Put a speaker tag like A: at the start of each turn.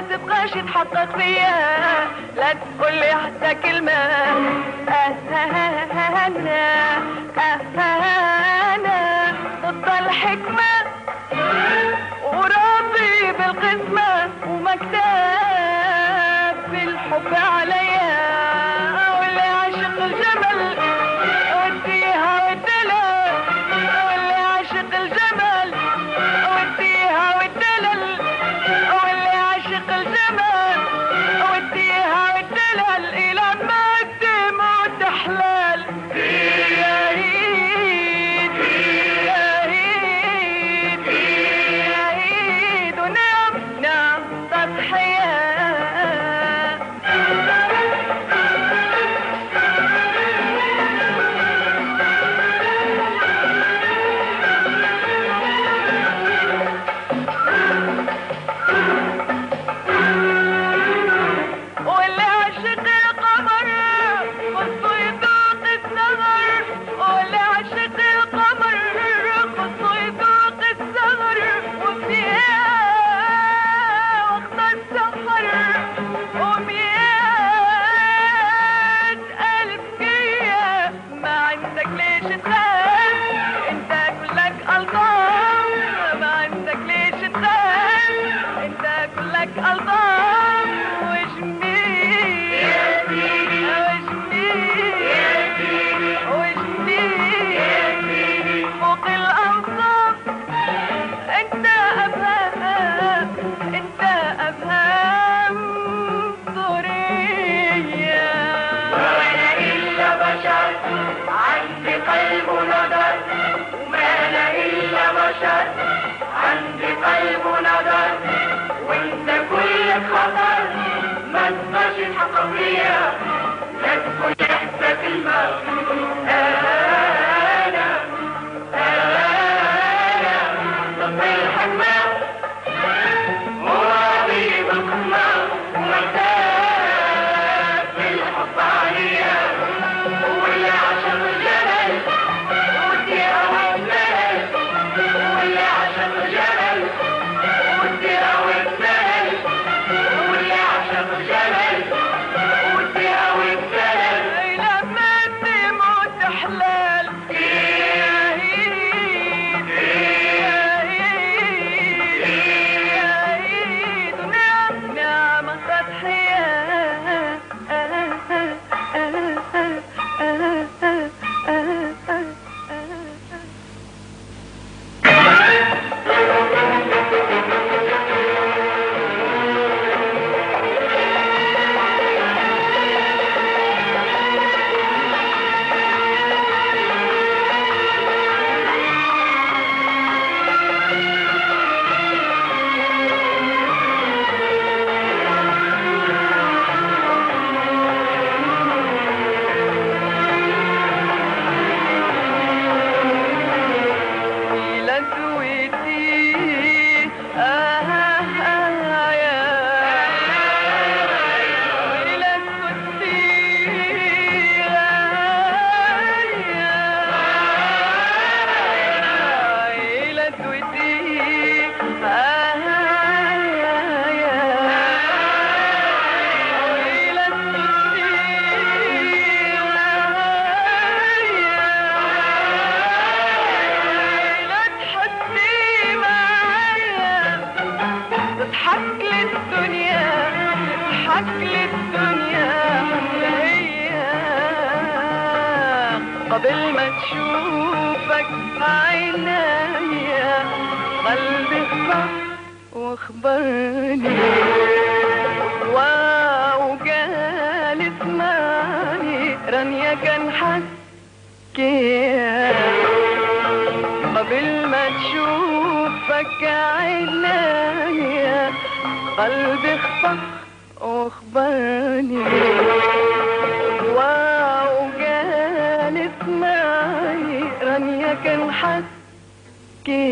A: تبقاش تحقق فيا، لا تقولي حتى كلمة أنا ضد الحكمة وراضي بالقسمة ومكتاب في الحب عليا، واللي عاشق الجمل وديها والدلل، واللي عاشق الجمل وديها والدلل، واللي عاشق الجمل وديها والدلل إلى ما تموت حلال. يا عيد يا عيد يا عيد ونعم نعم تضحية. واللي عاشق القمر خصو يذوق السهر، واللي عاشق القمر خصو يذوق السهر، وفيها وقت السهر ومئات ألف جية. ما عندك ليش تخاف انت كلك ألطاف، ما عندك ليش تخاف انت كلك ألطاف وجميل وجميل فوق الأوصاف. انت أفهم انت أفهم ضرية،
B: وأنا إلا بشر عندي قلب ونظر، وما أنا إلا بشر عندي قلب ونظر، وانت كلك خطر ما تقدرش تحقق فيا، لا تقول حتى كلمة أنا ضد الحكمة وراضي بالقمة ومكتاب بالحب عليا، واللي عاشق الجبل وديها والدلل، واللي عاشق الجبل وديها والدلل، واللي عاشق الجبل وديها والدلل
A: إلى ما تموت حلال. يا عيد يا عيد يا عيد ونعم نعم تضحية. قبل ما تشوفك عينيا قلبي خطف واخبرني، وقال اسمعني رانيا كان حكيها. قبل ما تشوفك عينيا قلبي خطف واخبرني، وقال اسمعي رانيا كان حكيها.